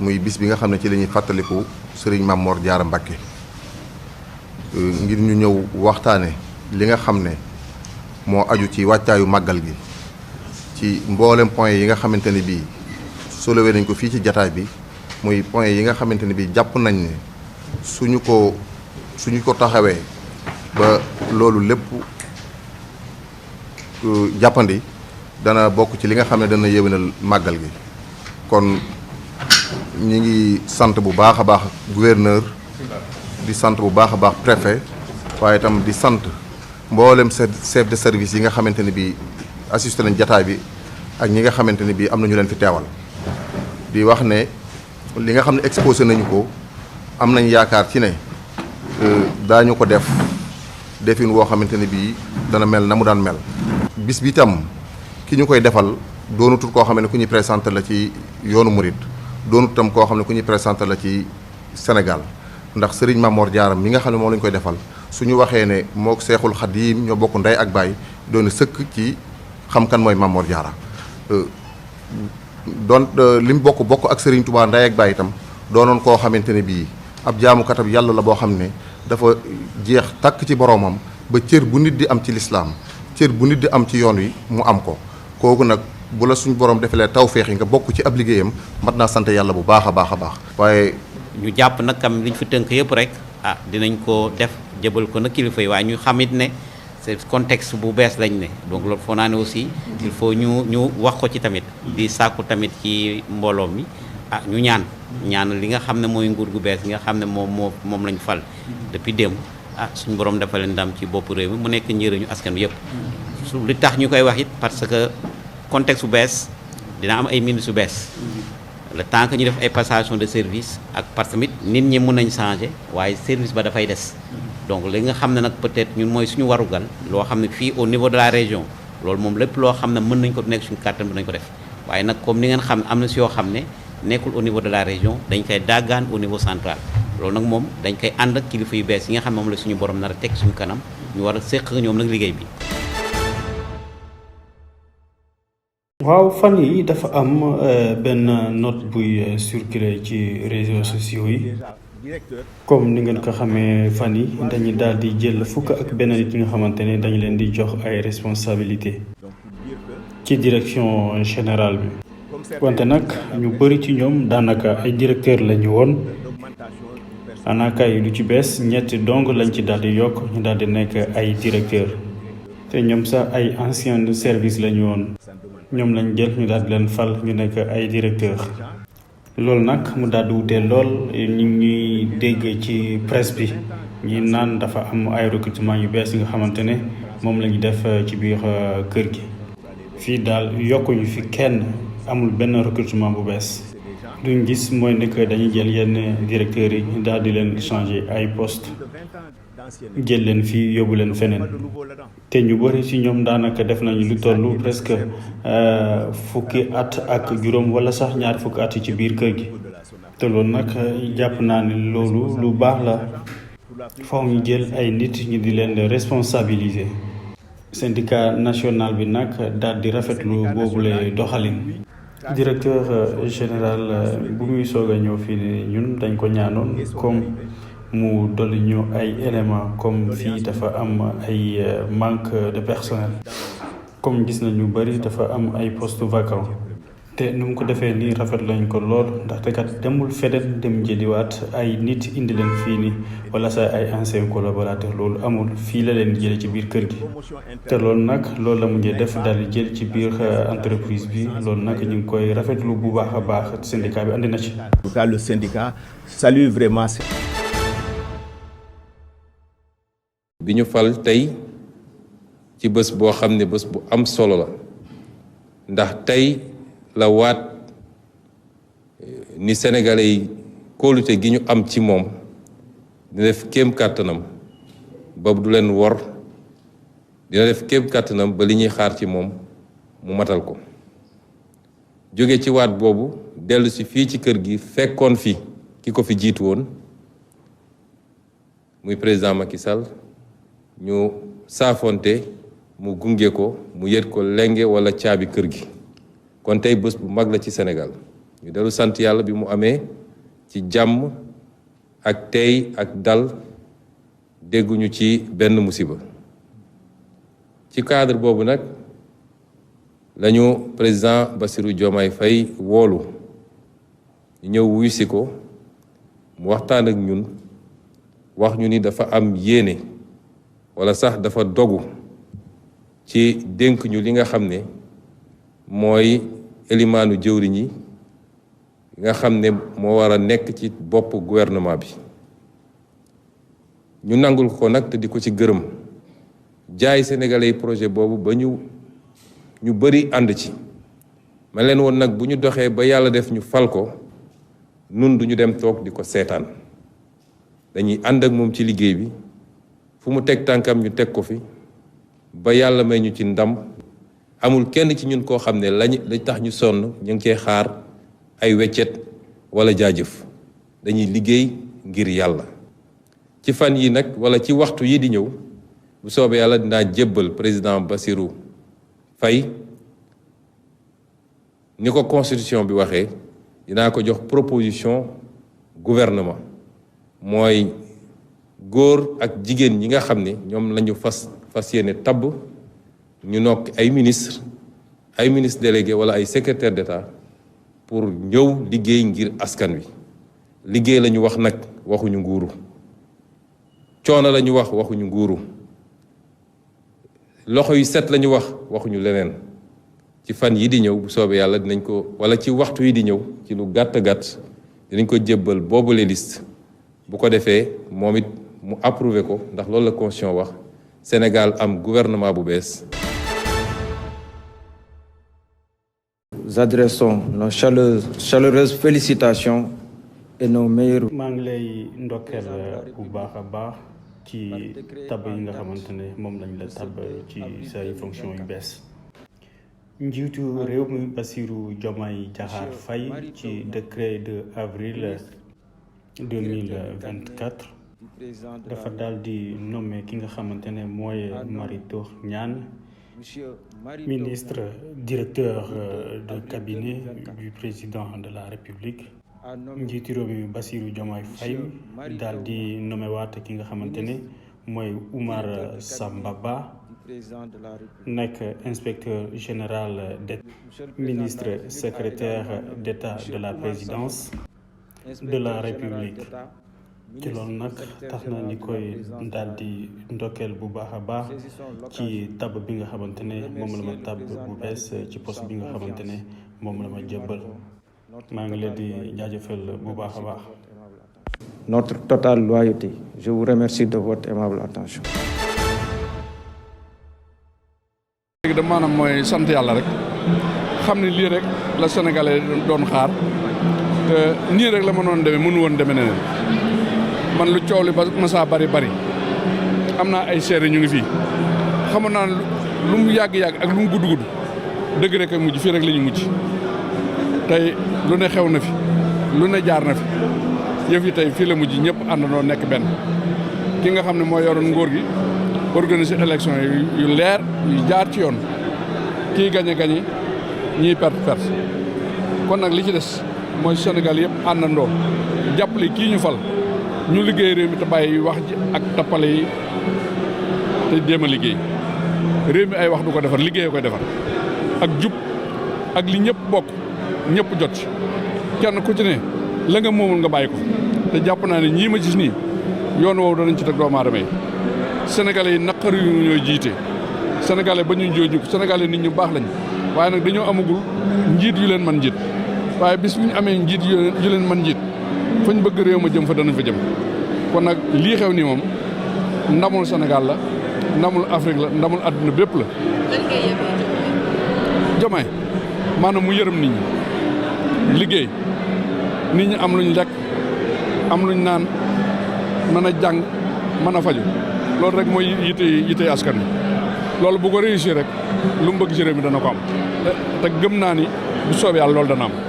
muy bis bi nga xam ne ci la ñuy fàttaliku sëriñ Mame Mor Diarra Mbacké ngir ñu ñëw waxtaane li nga xam ne moo aju ci wàccaayu màggal gi ci mboolem point yi nga xamante ni bii soulevé nañ ko fii ci jataay bi muy point yi nga xamante ni bii jàpp nañ ne suñu ko taxawee ba loolu lépp jàppandi dana bokk ci li nga xam ne dana yéwénal màggal gi. kon ñi ngi sant bu baax a baax gouverneur di sant bu baax a baax préfet waaye itam di sant mboolem chef de service yi nga xamante ni bii assisté nañ jataay bi ak ñi nga xamante ni bii am na ñu leen fi teewal di wax ne li nga xam ne exposé nañu ko am nañ yaakaar ci ne daañu ko def defin woo xamante ni bii dana mel na mu daan mel. bis bi itam ki ñu koy defal doonutul koo xam ne ku ñuy présenté la ci yoonu murit doonut itam koo xam ne ku ñuy présenté la ci Sénégal ndax sëriñ Mame Mor Diarra mi nga xam ne moom la ñu koy defal suñu waxee ne mook Seexul Xadiim ñoo bokk ndey ak baay doon sëkk ci xam kan mooy Mame Mor Diarra doon li mu bokk ak sëriñ Touba ndey ak baay itam doonoon koo xamante ne bii ab jaamukatab yàlla la boo xam ne dafa jeex tàkk ci boroomam ba cër bu nit di am ci lislaam cër bu nit di am ci yoon wi mu am ko kooku nag bu la suñu borom defalee tawféex yi nga bokk ci ab liggéeyam mat naa sant yàlla bu baax a baax a baax. waaye ñu jàpp nag kam liñ fi tënk yëpp rek dinañ ko def jëbal ko nag kilifa yi waaye ñu xamit ne c'est contexte bu bees lañ ne donc loolu foo naa ne aussi il faut ñu wax ko ci tamit di sàkku tamit ci mbooloo mi ñu ñaan li nga xam ne mooy nguur gu bees gi nga xam ne moom lañ fal depuis démb suñu borom dafa leen ndam ci bopp réew mi mu nekk njëriñu askan wi yëpp li tax ñu koy wax it parce que contexte bu bees dina am ay ministres yu bees le temps que ñu def ay passation de service ak parce que nit ñi mën nañ changer waaye service ba dafay des donc li nga xam ne nag peut-être ñun mooy suñu warugal loo xam ne fii au niveau de la région loolu moom lépp loo xam ne mën nañ ko nekk suñu kàttan bi nañ ko def waaye nag comme ni ngeen xam ne am na si yoo xam ne nekkul au niveau de la région dañ koy daggaan au niveau central loolu nag moom dañ koy ànd ak kilifa yu bees yi nga xam ne moom la suñu borom nar a teg suñu kanam ñu war a séq ñoom nag liggéey bi. waaw fan yi dafa am benn note buy circuler ci réseaux sociaux yi comme ni ngeen ko xamee fan yi dañuy daal di jël fukk ak benn nit yi nga xamante ne dañu leen di jox ay responsabilité ci direction générale bi wante nag ñu bëri ci ñoom daanaka ay directeur la ñu woon anaka yi lu ci bees ñetti dong lañ ci daal di yokk ñu daal di nekk ay directeur te ñoom sax ay ancien de service la ñu woon ñoom lañ jël ñu daal di leen fal ñu nekk ay directeur loolu nag mu daal di wutee lool ñu ñuy dégg ci presse bi ñi naan dafa am ay recrutement yu bees yi nga xamante ne moom la ñu def ci biir kër gi fii daal yokkuñu fi kenn amul benn recrutement bu bees luñ gis mooy ne que dañuy jël yenn directeurs yi daal di leen changer ay poste jël leen fii yóbbu leen feneen te ñu bëri ci ñoom daanaka def nañu lu tollu presque fukki at ak juróom wala sax ñaar fukki at ci biir kër gi te loolu nag jàpp naa ne loolu lu baax la faw ñu jël ay nit ñi di leen responsabiliser. syndicat national bi nag daal di rafetlu boobule doxalin. directeur général bu muy soog a ñëw fii ñun dañ ko ñaanoon comme mu dolli ñu ay éléments comme fii dafa am ay manque de personnel comme gis nañu bari dafa am ay postes vacants te nu mu ko defee nii rafet lañ ko lool ndaxte kat demul feneen dem jëliwaat ay nit indi leen fii nii wala sa ay anciens collaborateurs loolu amul fii la leen jëlee ci biir kër gi te loolu nag loolu la mujjee def daal di jël ci biir entreprise bi loolu nag ñu ngi koy rafetlu bu baax a baax syndicat bi andi na ci. En tout cas, le syndicat salue vraiment. bi ñu fal tey ci bés boo xam ne bés bu am solo la ndax tey la waat ni sénégalais yi kóolute gi ñu am ci moom dina def kéem kàttanam ba du leen wor dina def kéem kàttanam ba li ñuy xaar ci moom mu matal ko jóge ci waat boobu dellu si fii ci kër gi fekkoon fi ki ko fi jiitu woon muy président Macky Sall ñu saafonte mu gunge ko mu yët ko lenge wala caabi kër gi kon tey bés bu mag la ci Sénégal ñu dellu sant yàlla bi mu amee ci jàmm ak tey ak dal dégguñu ci benn musiba ci cadre boobu nag lañu président Bassirou Diomaye Faye woolu ñu ñëw wuyu si ko mu waxtaan ak ñun wax ñu ni dafa am yéene walla sax dafa dogu ci dénk ñu li nga xam ne mooy élimaanu jëwriñ yi nga xam ne moo war a nekk ci bopp gouvernement bi ñu nangul ko nag te di ko ci gërëm jaay sénégalais yi projet boobu ba ñu bëri ànd ci ma leen woon nag bu ñu doxee ba yàlla def ñu fal ko nun duñu dem toog di ko seetaan dañuy ànd ak moom ci liggéey bi fu mu teg tànkam ñu teg ko fi ba yàlla may ñu ci ndam amul kenn ci ñun koo xam ne lañ tax ñu sonn ñu ngi cee xaar ay weccet wala jaajëf dañuy liggéey ngir yàlla ci fan yi nag wala ci waxtu yi di ñëw bu soobee yàlla dinaa jébbal président Bassirou Faye ni ko constitution bi waxee dinaa ko jox proposition gouvernement mooy góor ak jigéen ñi nga xam ne ñoom lañu fas yéene tabb ñu nokk ay ministre délégué wala ay secrétaire d'État pour ñëw liggéey ngir askan wi liggéey la ñu wax nag waxuñu nguuru coono la ñu wax waxuñu nguuru loxo yu set la ñu wax waxuñu leneen ci fan yi di ñëw bu soobee yàlla dinañ ko wala ci waxtu yi di ñëw ci lu gàtt dinañ ko jébbal boobule liste bu ko defee moom it mu approuvé ko ndax loolu la constitution wax Sénégal am gouvernement bu bees. Nous adressons nos chaleureuses félicitations et nos meilleurs. maa ngi lay ndokkeel bu baax a baax ci tab yi nga xamante ne moom lañ la tab ci say fonction yu bees. njiitu réew mi Bassirou Diomaye Diakhar Faye ci décret de avril 2024 dafa daal di nommé ki nga xamante ne mooy Mary Teuw Niane ministre directeur de cabinet du président de la République. njiitu réew mi Bassirou Diomaye Faye daal di nommé waat ki nga xamante ne mooy Oumar Samba Ba nekk inspecteur général d'État ministre secrétaire d'État de la présidence de la République. ci loolu nag tax na ni koy daal di ndokkeel bu baax a baax ci tab bi nga xamante ne moom la ma tab bu bees ci poste bi nga xamante ne moom la ma jëbbal maa ngi leen di jaajëfal bu baax a baax. Notre totale loyauté. Je vous remercie de votre aimable attention. léegi de maanaam mooy sant yàlla rek xam ne lii rek la sénégalais doon xaar te nii rek la mënoon demee mënu woon demee neneen man lu coow li ba masaa bari am naa ay seere ñu ngi fii xamoon naa lu mu yàgg-yàgg ak lu mu gudd dëgg rek a mujj fii rek la ñu mujj tey lu ne xew na fi lu ne jaar na fi yëf yi tey fii la mujj ñëpp àndandoo nekk benn ki nga xam ne moo yoroon nguur gi organiser élection yu leer yu jaar ci yoon kii gañe ñiy perte kon nag li ci des mooy Sénégal yëpp àndandoo jàppale kii ñu fal ñu liggéey réew mi te bàyyi wax ji ak tappale yi te jéem a liggéey réew mi ay wax du ko defar liggéey koy defar ak jub ak li ñëpp bokk ñëpp jot ci kenn ku ci ne la nga moomul nga bàyyi ko te jàpp naa ne ñii ma gis nii yoon woowu danañ ci teg doomu aadama yi sénégalais yi naqari yu ñooy jiite sénégalais ba ñu jooju sénégalais nit ñu baax lañ waaye nag dañoo amagul njiit yu leen man njiit waaye bis bu ñu amee njiit yu leen man njiit fañ bëgg réew ma jëm fa danañ fa jëm kon nag lii xew nii moom ndamul Sénégal la ndamul Afrique la ndamul àdduna bépp la. Diomaye maanaam mu yërëm nit ñi liggéey nit ñi am luñ lekk am luñ naan mën a jàng mën a faju loolu rek mooy yite askan wi loolu bu ko réussir rek lu mu bëgg ci réew mi dana ko am te gëm naa ni bu soobee yàlla loolu dana am.